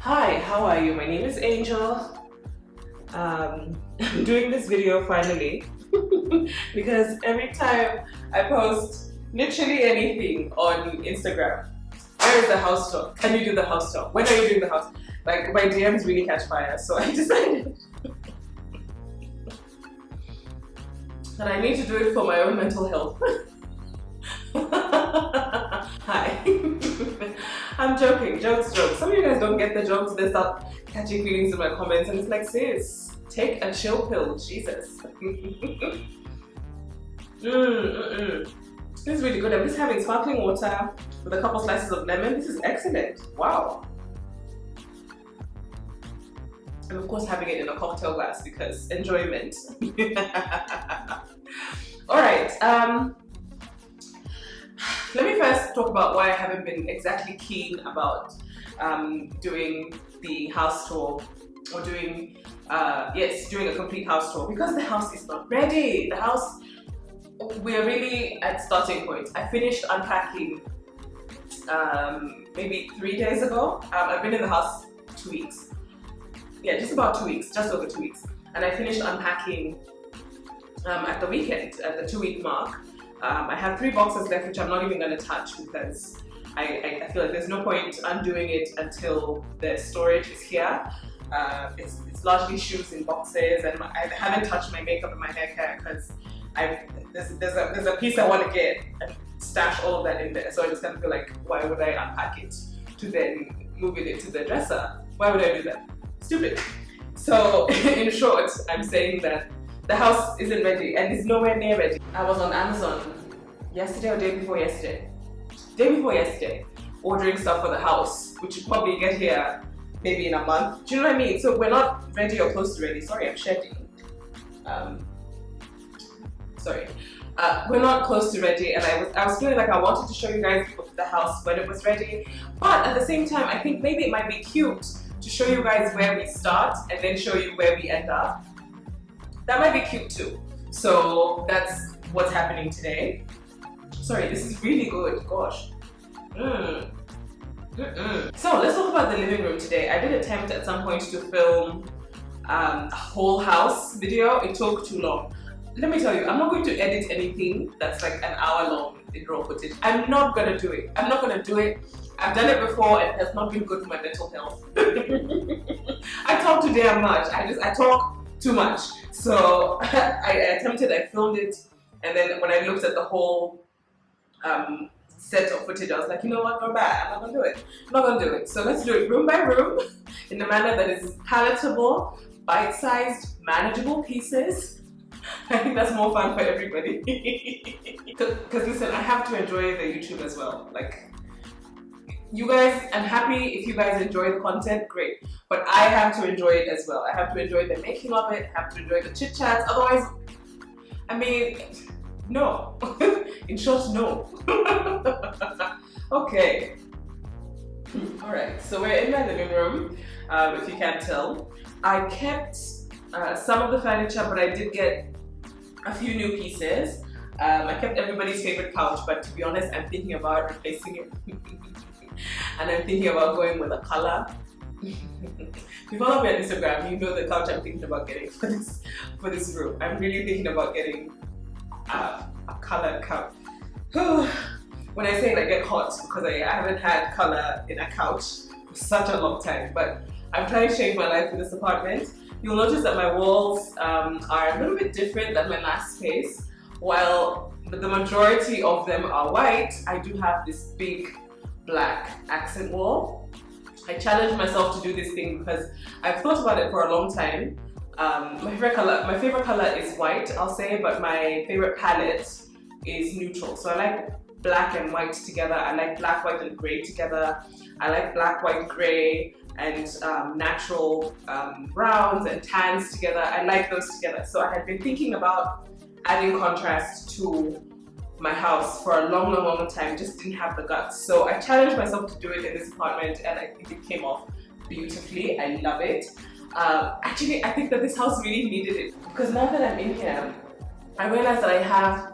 Hi, how are you? My name is Angel. I'm doing this video finally because every time I post literally anything on Instagram, where is the house tour? Can you do the house tour? When are you doing the house? Like, my DMs really catch fire, so I decided that I need to do it for my own mental health. Hi. I'm joking, jokes. Some of you guys don't get the jokes, they start catching feelings in my comments, and it's like, sis, take a chill pill, Jesus. This is really good. I'm just having sparkling water with a couple slices of lemon. This is excellent. Wow. And of course having it in a cocktail glass because enjoyment. Alright, let me first talk about why I haven't been exactly keen about doing the house tour or doing a complete house tour, because the house is not ready. The house, we're really at starting point. I finished unpacking maybe 3 days ago. I've been in the house 2 weeks. Yeah, just about 2 weeks, just over 2 weeks. And I finished unpacking at the weekend, at the 2-week mark. I have 3 boxes left, which I'm not even going to touch because I feel like there's no point undoing it until the storage is here. It's largely shoes in boxes, and I haven't touched my makeup and my hair care because there's a piece I want to get and stash all of that in there. So I just kind of feel like, why would I unpack it to then move it into the dresser? Why would I do that? Stupid. So in short, I'm saying that the house isn't ready and is nowhere near ready. I was on Amazon yesterday or day before yesterday, ordering stuff for the house, which will probably get here maybe in a month. Do you know what I mean? So we're not ready or close to ready. Sorry, I'm shedding. We're not close to ready, and I was feeling like I wanted to show you guys the house when it was ready, but at the same time, I think maybe it might be cute to show you guys where we start and then show you where we end up. That might be cute too. So that's what's happening today. Sorry, this is really good. Gosh. So let's talk about the living room today. I did attempt at some point to film a whole house video. It took too long. Let me tell you, I'm not going to edit anything that's like an hour long in raw footage. I'm not gonna do it. I'm not gonna do it. I've done it before and it has not been good for my mental health. I talk too damn much. I talk too much. So I attempted, I filmed it, and then when I looked at the whole set of footage, I was like, you know what, not bad, I'm not gonna do it. I'm not gonna do it. So let's do it room by room in a manner that is palatable, bite-sized, manageable pieces. I think that's more fun for everybody. Because listen, I have to enjoy the YouTube as well. Like, you guys, I'm happy if you guys enjoy the content, great. But I have to enjoy it as well. I have to enjoy the making of it, I have to enjoy the chit chats. Otherwise, I mean, no. In short, no. Okay. Alright, so we're in my living room, if you can't tell. I kept some of the furniture, but I did get a few new pieces. I kept everybody's favorite couch, but to be honest, I'm thinking about replacing it. And I'm thinking about going with a color. If you follow me on Instagram, you know the couch I'm thinking about getting for this room. I'm really thinking about getting a colored couch. When I say it, I get hot because I haven't had color in a couch for such a long time. But I'm trying to change my life in this apartment. You'll notice that my walls are a little bit different than my last space. While the majority of them are white, I do have this big black accent wall. I challenged myself to do this thing because I've thought about it for a long time. My favorite color is white, I'll say, but my favorite palette is neutral. So I like black and white together. I like black, white and grey together. I like black, white, grey and natural browns and tans together. I like those together. So I had been thinking about adding contrast to my house for a long time, just didn't have the guts. So I challenged myself to do it in this apartment and I think it came off beautifully. I love it. Actually, I think that this house really needed it because now that I'm in here, I realized that I have,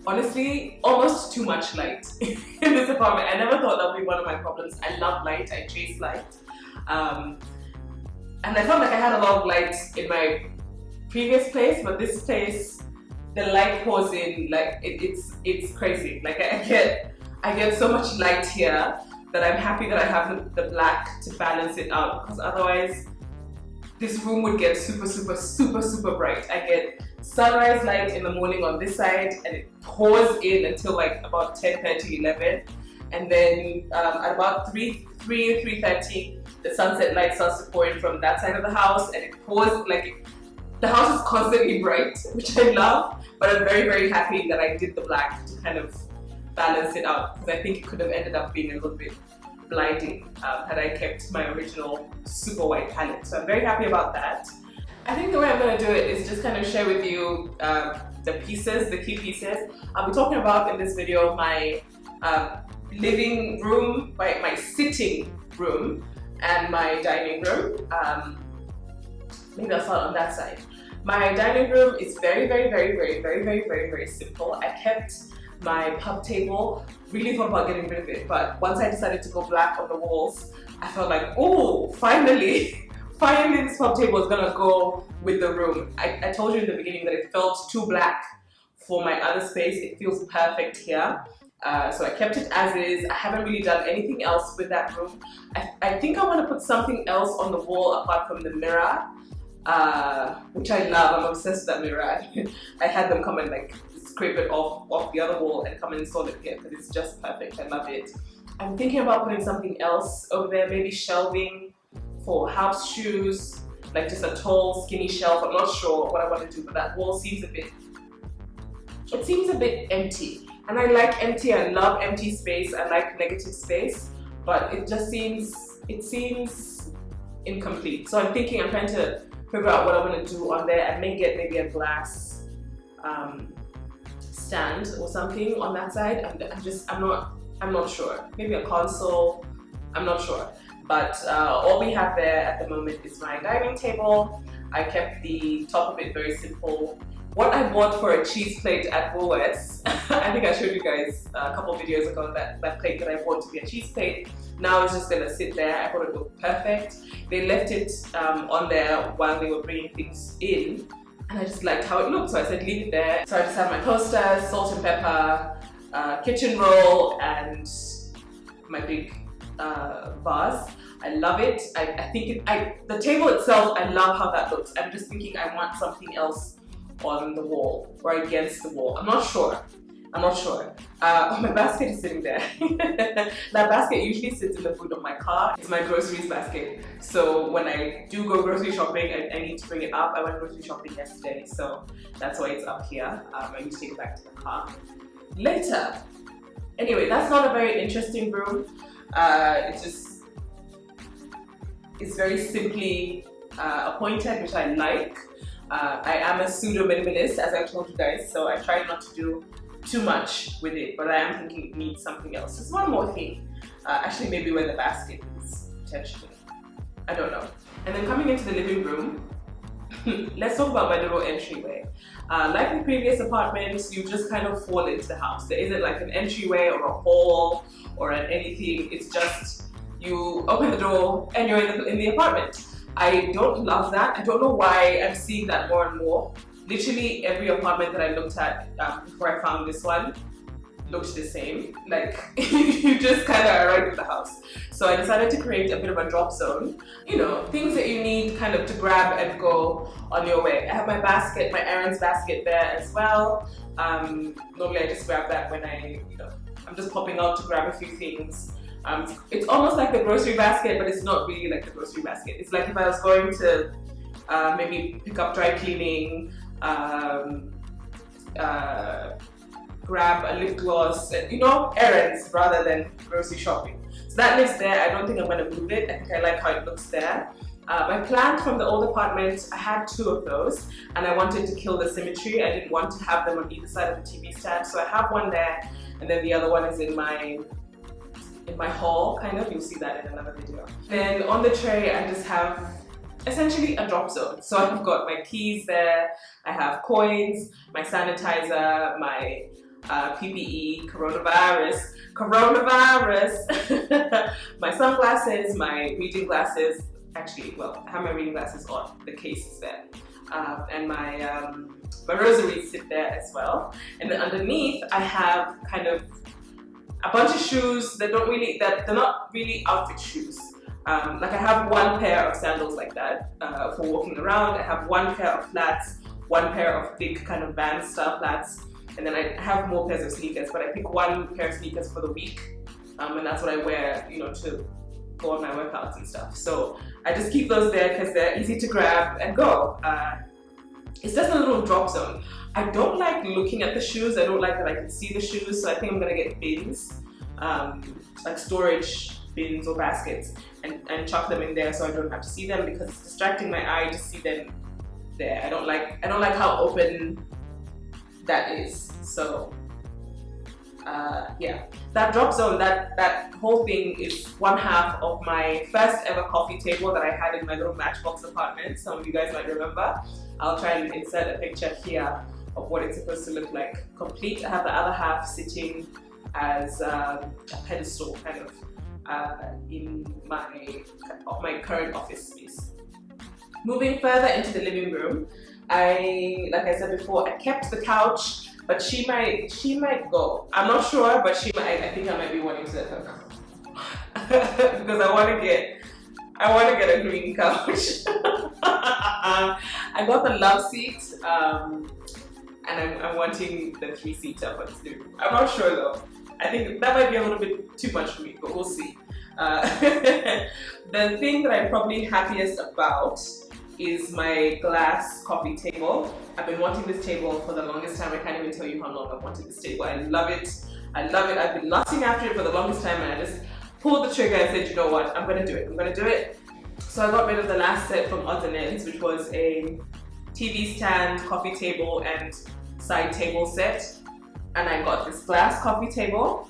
honestly, almost too much light in this apartment. I never thought that would be one of my problems. I love light, I chase light. And I felt like I had a lot of light in my previous place, but this place, the light pours in, like it's crazy. Like I get so much light here that I'm happy that I have the black to balance it out, because otherwise this room would get super bright. I get sunrise light in the morning on this side and it pours in until like about 10:30, 11, and then at about 3:30 the sunset light starts to pour in from that side of the house and it pours like the house is constantly bright, which I love, but I'm very happy that I did the black to kind of balance it out, because I think it could have ended up being a little bit blinding had I kept my original super white palette. So I'm very happy about that. I think the way I'm going to do it is just kind of share with you the pieces, the key pieces. I'll be talking about in this video my living room, my sitting room, and my dining room. Maybe I'll start on that side. My dining room is very simple. I kept my pub table, really thought about getting rid of it, but once I decided to go black on the walls, I felt like, oh, finally this pub table is gonna go with the room. I told you in the beginning that it felt too black for my other space. It feels perfect here. So I kept it as is. I haven't really done anything else with that room. I think I want to put something else on the wall apart from the mirror, which I love. I'm obsessed with that mirror. I had them come and like scrape it off the other wall and come and install it here because it's just perfect. I love it. I'm thinking about putting something else over there, maybe shelving for house shoes, like just a tall skinny shelf. I'm not sure what I want to do, but that wall seems a bit empty. And I like empty, I love empty space, I like negative space, but it just seems incomplete. So I'm trying to figure out what I'm going to do on there. I may get maybe a glass stand or something on that side. I'm not sure. Maybe a console, I'm not sure. But all we have there at the moment is my dining table. I kept the top of it very simple. What I bought for a cheese plate at Woolworths, I think I showed you guys a couple of videos ago, that plate that I bought to be a cheese plate. Now it's just gonna sit there. I thought it looked perfect. They left it on there while they were bringing things in, and I just liked how it looked, so I said leave it there. So I just have my toasters, salt and pepper, kitchen roll, and my big vase. I love it. I think the table itself, I love how that looks. I'm just thinking I want something else on the wall or against the wall. I'm not sure. Oh, my basket is sitting there. That basket usually sits in the boot of my car. It's my groceries basket. So when I do go grocery shopping, I need to bring it up. I went grocery shopping yesterday, so that's why it's up here. I need to take it back to the car later. Anyway, that's not a very interesting room. It's very simply appointed, which I like. I am a pseudo minimalist, as I told you guys, so I try not to do too much with it, but I am thinking it needs something else. There's one more thing, actually maybe where the basket is, potentially. I don't know. And then coming into the living room, let's talk about my little entryway. Like the previous apartments, you just kind of fall into the house. There isn't like an entryway or a hall or anything. It's just you open the door and you're in the apartment. I don't love that. I don't know why I'm seeing that more and more. Literally every apartment that I looked at before I found this one looked the same. Like you just kind of arrived at the house. So I decided to create a bit of a drop zone. You know, things that you need kind of to grab and go on your way. I have my basket, my errands basket there as well. Normally I just grab that when I'm just popping out to grab a few things. It's almost like the grocery basket, but it's not really like the grocery basket. It's like if I was going to maybe pick up dry cleaning, grab a lip gloss, you know, errands rather than grocery shopping. So that lives there. I don't think I'm going to move it. I think I like how it looks there. My plant from the old apartment, I had 2 of those, and I wanted to kill the symmetry. I didn't want to have them on either side of the TV stand, so I have one there, and then the other one is in my hall, kind of. You'll see that in another video. Then on the tray, I just have essentially a drop zone. So I've got my keys there, I have coins, my sanitizer, my PPE, coronavirus, my sunglasses, my reading glasses. Actually, well, I have my reading glasses on, the case is there. And my rosaries sit there as well. And then underneath, I have kind of a bunch of shoes that they're not really outfit shoes. Like I have 1 pair of sandals like that for walking around. I have 1 pair of flats, 1 pair of big kind of band style flats, and then I have more pairs of sneakers, but I pick 1 pair of sneakers for the week, and that's what I wear, you know, to go on my workouts and stuff. So I just keep those there because they're easy to grab and go. It's just a little drop zone. I don't like looking at the shoes. I don't like that I can see the shoes, so I think I'm gonna get bins, like storage bins or baskets, and chuck them in there so I don't have to see them, because it's distracting my eye to see them there. I don't like how open that is. So yeah, that drop zone, that whole thing is 1/2 of my first ever coffee table that I had in my little Matchbox apartment. Some of you guys might remember. I'll try and insert a picture here of what it's supposed to look like complete. I have the other half sitting as a pedestal kind of in my current office space. Moving further into the living room, like I said before, I kept the couch, but she might go. I'm not sure, but I think I might be wanting to let her go. Because I want to get a green couch. I got the love seat, and I'm wanting the 3-seater for this living room. I'm not sure though. I think that might be a little bit too much for me, but we'll see. The thing that I'm probably happiest about is my glass coffee table. I've been wanting this table for the longest time. I can't even tell you how long I've wanted this table. I love it. I love it. I've been lusting after it for the longest time, and I just pulled the trigger and said, you know what, I'm gonna do it. I'm gonna do it. So I got rid of the last set from Odds and Ends, which was a TV stand, coffee table, and side table set. And I got this glass coffee table.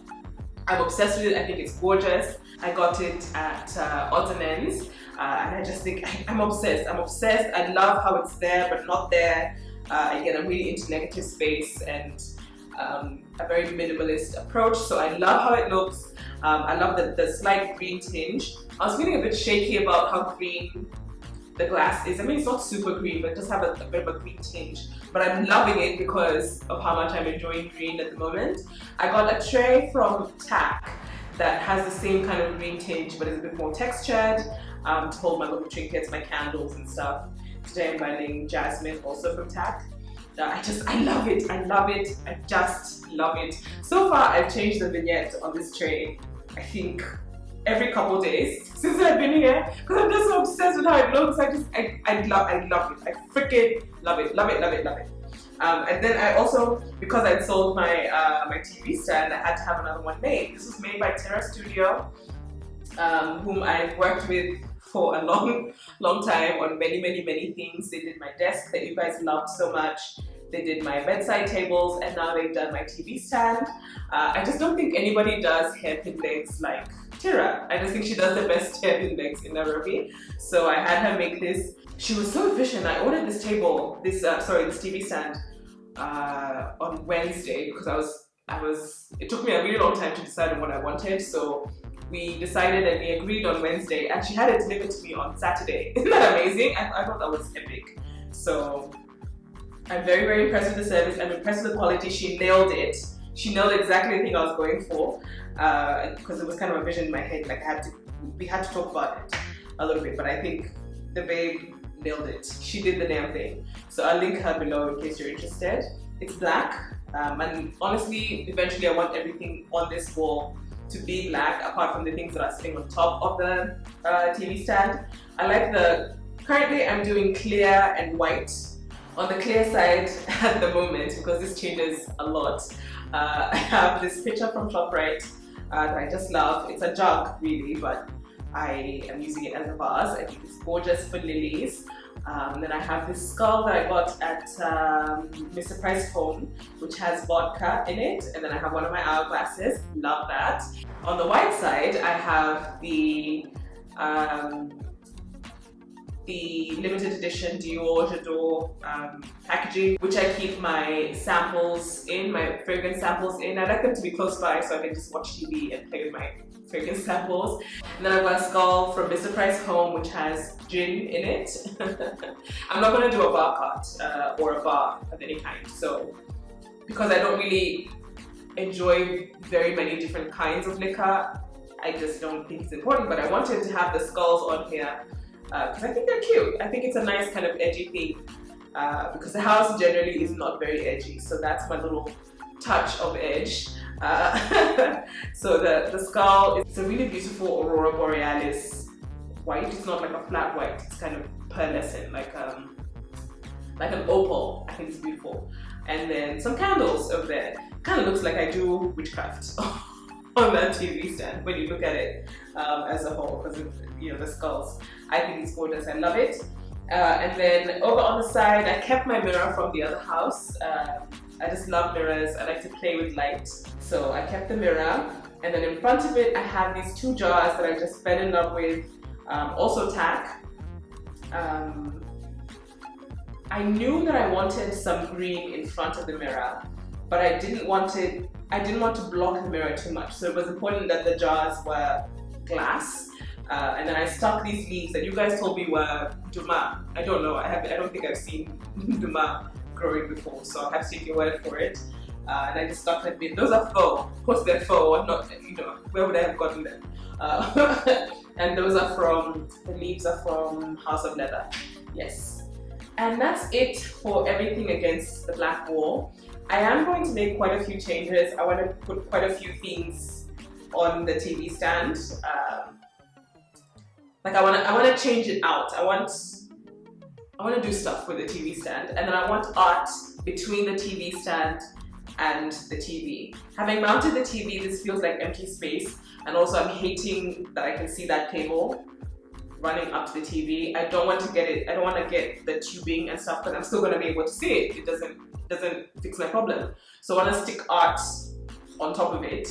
I'm obsessed with it. I think it's gorgeous. I got it at Odds and Ends, and I just think I'm obsessed. I'm obsessed. I love how it's there but not there. Again, I'm really into negative space and a very minimalist approach. So I love how it looks. I love the slight green tinge. I was feeling a bit shaky about how green the glass is. I mean, it's not super green, but it does have a bit of a green tinge. But I'm loving it because of how much I'm enjoying green at the moment. I got a tray from Tack that has the same kind of green tinge, but is a bit more textured, to hold my little trinkets, my candles and stuff. Today I'm finding Jasmine, also from Tack. I love it. I love it. I just love it. So far, I've changed the vignette on this tray, I think, every couple days since I've been here, because I'm just so obsessed with how it looks. I love it. I freaking love it. Love it, love it, love it. And then I also, because I'd sold my my TV stand, I had to have another one made. This was made by Terra Studio, whom I've worked with for a long time on many things. They did my desk that you guys loved so much. They did my bedside tables, and now they've done my TV stand. I just don't think anybody does hairpin legs like Terra. I just think she does the best hairpin legs in Nairobi. So I had her make this. She was so efficient. I ordered this table, this TV stand on Wednesday because it took me a really long time to decide on what I wanted. So we decided and we agreed on Wednesday, and she had it delivered to me on Saturday. Isn't that amazing? I thought that was epic. So I'm very impressed with the service. I'm impressed with the quality. She nailed it. She nailed exactly the thing I was going for, because it was kind of a vision in my head. Like we had to talk about it a little bit, but I think the babe nailed it. She did the damn thing. So I'll link her below in case you're interested. It's black, and honestly, eventually I want everything on this wall to be black, apart from the things that are sitting on top of the TV stand. Currently I'm doing clear and white. On the clear side at the moment, because this changes a lot, I have this picture from ShopRite that I just love. It's a jug really, but I am using it as a vase. I think it's gorgeous for lilies. Then I have this skull that I got at Mr. Price Home, which has vodka in it. And then I have one of my hourglasses. Love that. On the white side, I have the limited edition Dior J'adore packaging, which I keep my samples in, my fragrance samples in. I like them to be close by so I can just watch TV and play with my fragrance samples. And then I've got a skull from Mr. Price Home, which has gin in it. I'm not going to do a bar cut or a bar of any kind, so because I don't really enjoy very many different kinds of liquor, I just don't think it's important, but I wanted to have the skulls on here because I think they're cute. I think it's a nice kind of edgy thing because the house generally is not very edgy, so that's my little touch of edge. So the skull, it's a really beautiful Aurora Borealis white. It's not like a flat white, it's kind of pearlescent, like an opal. I think it's beautiful. And then some candles over there. Kind of looks like I do witchcraft on that TV stand when you look at it as a whole, because of, you know, the skulls. I think it's gorgeous. I love it. And then over on the side, I kept my mirror from the other house. I just love mirrors. I like to play with light. So I kept the mirror. And then in front of it, I have these two jars that I just fell in love with. Also tack. I knew that I wanted some green in front of the mirror, but I didn't want to block the mirror too much. So it was important that the jars were glass. And then I stuck these leaves that you guys told me were Duma. I don't know. I don't think I've seen Duma growing before, so I'll have to take your word for it. And I just stuck that bit. Those are faux. Of course they're faux. I'm not, you know, where would I have gotten them? And those are from, the leaves are from House of Leather. Yes. And that's it for everything against the black wall. I am going to make quite a few changes. I want to put quite a few things on the TV stand. Like I want to change it out. I want to do stuff with the TV stand, and then I want art between the TV stand and the TV. Having mounted the TV, this feels like empty space, and also I'm hating that I can see that cable running up to the TV. I don't want to get it. I don't want to get the tubing and stuff, but I'm still going to be able to see it. It doesn't fix my problem. So I want to stick art on top of it.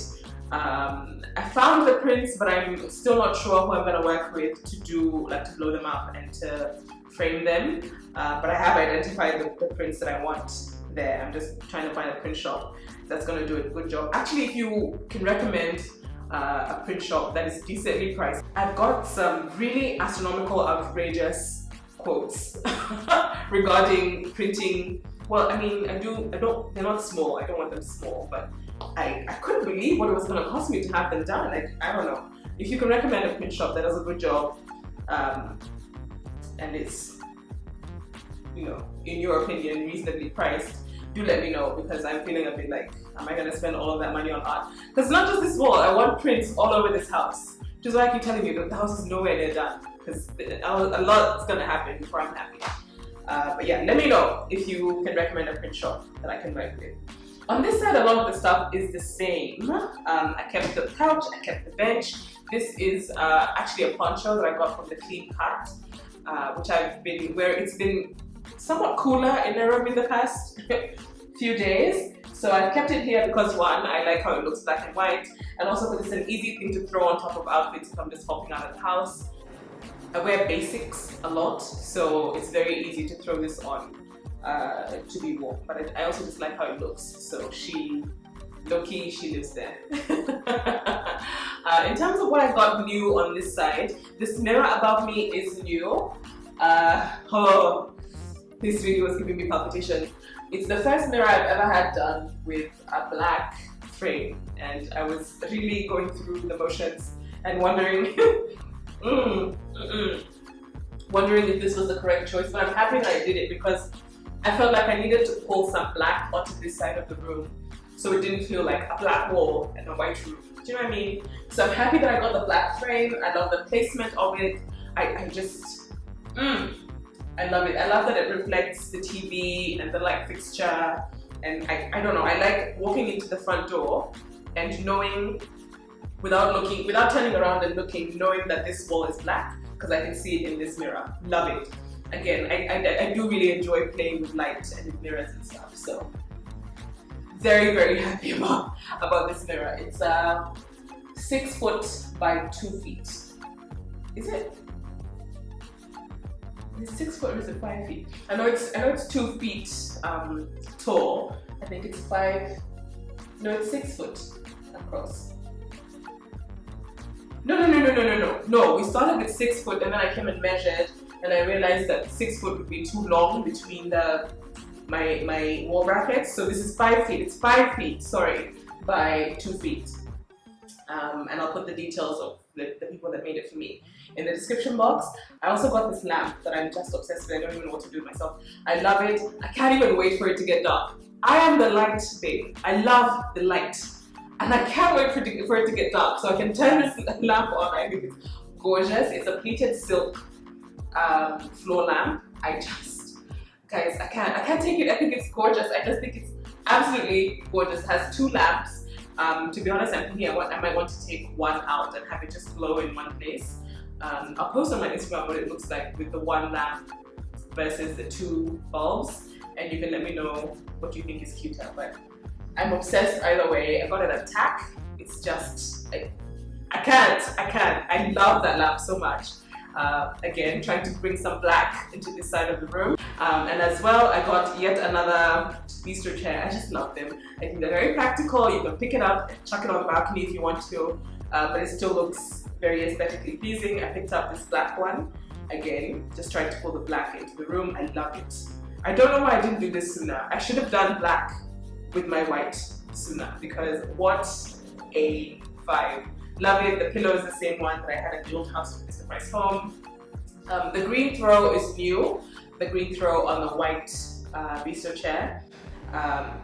I found the prints, but I'm still not sure who I'm going to work with to do, like, to blow them up and to frame them. But I have identified the prints that I want there. I'm just trying to find a print shop that's going to do a good job. Actually, if you can recommend a print shop that is decently priced. I've got some really astronomical, outrageous quotes regarding printing. Well, I mean, they're not small. I don't want them small, but I couldn't believe what it was going to cost me to have them done. Like, I don't know. If you can recommend a print shop that does a good job, and it's, you know, in your opinion, reasonably priced, do let me know, because I'm feeling a bit like, am I going to spend all of that money on art? Because not just this wall, I want prints all over this house. Which is why I keep telling you that the house is nowhere near done, because a lot is going to happen before I'm happy. But yeah, let me know if you can recommend a print shop that I can work with. On this side, a lot of the stuff is the same. I kept the couch, I kept the bench. This is actually a poncho that I got from the Clean Cut, which I've been wearing. It's been somewhat cooler in Nairobi in the past few days. So I've kept it here because, one, I like how it looks black and white, and also because it's an easy thing to throw on top of outfits if I'm just hopping out of the house. I wear basics a lot, so it's very easy to throw this on to be worn. But I also just like how it looks. So low-key, she lives there. In terms of what I got new on this side, this mirror above me is new. Oh, this video is giving me palpitations. It's the first mirror I've ever had done with a black frame, and I was really going through the motions and wondering wondering if this was the correct choice, but I'm happy that I did it because I felt like I needed to pull some black onto this side of the room so it didn't feel like a black wall and a white room. Do you know what I mean? So I'm happy that I got the black frame. I love the placement of it. I love it. I love that it reflects the TV and the light fixture, And I don't know, I like walking into the front door and knowing, without turning around and looking, knowing that this wall is black because I can see it in this mirror. Love it. Again, I do really enjoy playing with light and with mirrors and stuff. So very, very happy about this mirror. It's 6 foot by 2 feet. Is it? Is it 6 foot or is it 5 feet? I know it's 2 feet tall. I think it's 5. No, it's 6 foot across. No. We started with 6 foot and then I came and measured and I realized that 6 foot would be too long between my wall brackets. So this is 5 feet. It's 5 feet, sorry, by 2 feet. And I'll put the details of the people that made it for me in the description box. I also got this lamp that I'm just obsessed with. I don't even know what to do with myself. I love it. I can't even wait for it to get dark. I am the light babe. I love the light. And I can't wait for it to get dark so I can turn this lamp on. I think it's gorgeous. It's a pleated silk floor lamp. Guys, I can't take it. I think it's gorgeous. I just think it's absolutely gorgeous. It has 2 lamps. To be honest, I'm thinking I might want to take one out and have it just glow in one place. I'll post on my Instagram what it looks like with the 1 lamp versus the 2 bulbs, and you can let me know what you think is cuter. But I'm obsessed either way. I got it at TAC. It's just, I can't. I love that lamp so much. Again, trying to bring some black into this side of the room. And as well, I got yet another bistro chair. I just love them. I think they're very practical. You can pick it up and chuck it on the balcony if you want to, but it still looks very aesthetically pleasing. I picked up this black one. Again, just trying to pull the black into the room. I love it. I don't know why I didn't do this sooner. I should have done black with my white sooner because what a vibe. Love it. The pillow is the same one that I had at the old house with Mr. Price Home. The green throw is new. The green throw on the white bistro chair.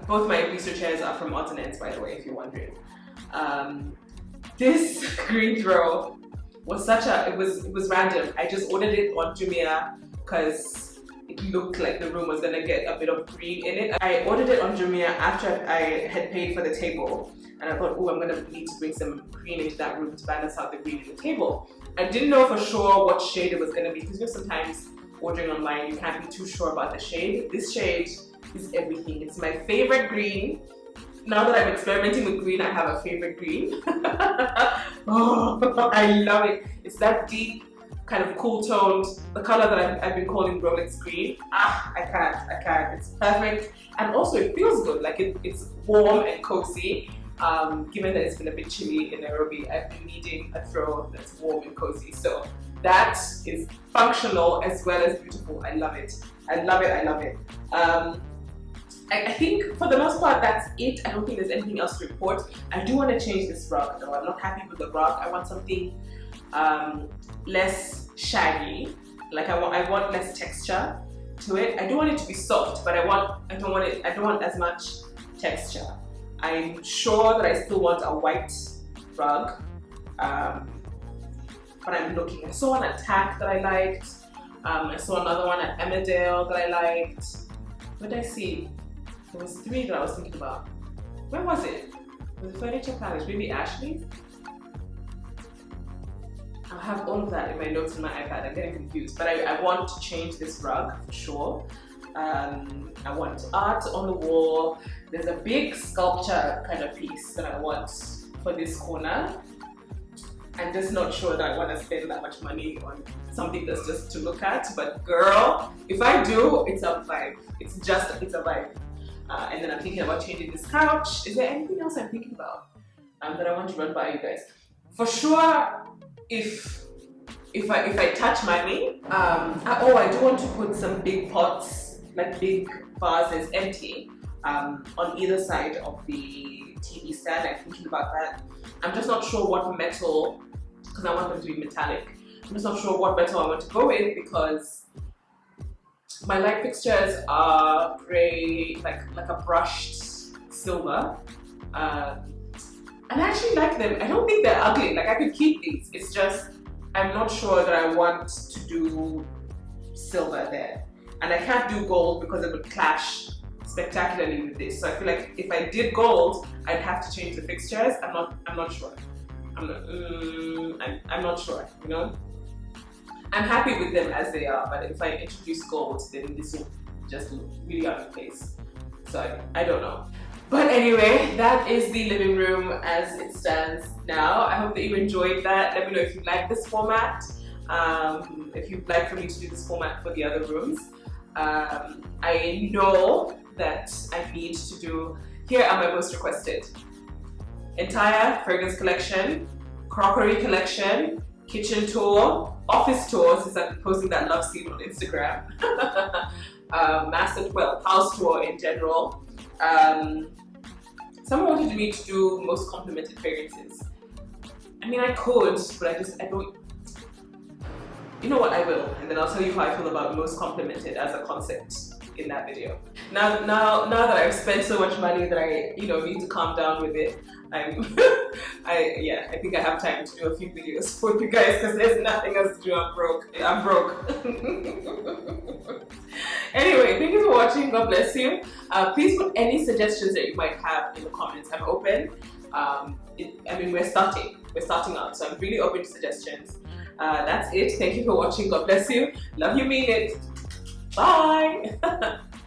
Both my bistro chairs are from Odds and Ends, by the way, if you're wondering. This green throw was it was random. I just ordered it on Jumia because it looked like the room was gonna get a bit of green in it. I ordered it on Jumia after I had paid for the table. And I thought, oh, I'm gonna need to bring some green into that room to balance out the green in the table. I didn't know for sure what shade it was gonna be because sometimes ordering online you can't be too sure about the shade. This shade is everything. It's my favorite green. Now that I'm experimenting with green, I have a favorite green. Oh, I love it. It's that deep, kind of cool toned, the color that I've been calling Rolex green. I can't. It's perfect. And also it feels good. Like it's warm and cozy. Given that it's been a bit chilly in Nairobi, I've been needing a throw that's warm and cozy. So that is functional as well as beautiful. I love it. I love it. I think for the most part that's it. I don't think there's anything else to report. I do want to change this rug though. I'm not happy with the rug. I want something less shaggy. Like I want less texture to it. I do want it to be soft, but I don't want as much texture. I'm sure that I still want a white rug, but I'm looking. I saw one at TAC that I liked. I saw another one at Emmerdale that I liked. What did I see? There was 3 that I was thinking about. Where was it? Was it Furniture Palace? Maybe Ashley? I'll have all of that in my notes in my iPad. I'm getting confused, but I want to change this rug for sure. I want art on the wall. There's a big sculpture kind of piece that I want for this corner. I'm just not sure that I want to spend that much money on something that's just to look at, but girl, if I do, it's a vibe. It's a vibe. And then I'm thinking about changing this couch. Is there anything else I'm thinking about that I want to run by you guys? For sure, if I touch money, I do want to put some big pots, like big vases empty, on either side of the TV stand. I'm thinking about that. I'm just not sure what metal, because I want them to be metallic. I'm just not sure what metal I want to go with because my light fixtures are grey, like a brushed silver. And I actually like them. I don't think they're ugly. Like I could keep these. It's just I'm not sure that I want to do silver there. And I can't do gold because it would clash spectacularly with this. So I feel like if I did gold, I'd have to change the fixtures. I'm not sure. I'm not sure, you know. I'm happy with them as they are, but if I introduce gold, then this will just look really out of place. So I don't know. But anyway, that is the living room as it stands now. I hope that you enjoyed that. Let me know if you like this format. If you'd like for me to do this format for the other rooms. I know that I need to do, here are my most requested. Entire fragrance collection, crockery collection, kitchen tour, office tour, since I've been posting that love scene on Instagram. House tour in general. Someone wanted me to do most complimented fragrances. I mean, I could, but I don't. You know what, I will, and then I'll tell you how I feel about most complimented as a concept in that video. Now that I've spent so much money that I, you know, need to calm down with it, I think I have time to do a few videos for you guys because there's nothing else to do. I'm broke. Anyway, thank you for watching. God bless you. Please put any suggestions that you might have in the comments. I'm open. I mean, we're starting out, so I'm really open to suggestions. That's it. Thank you for watching. God bless you. Love you, mean it. Bye.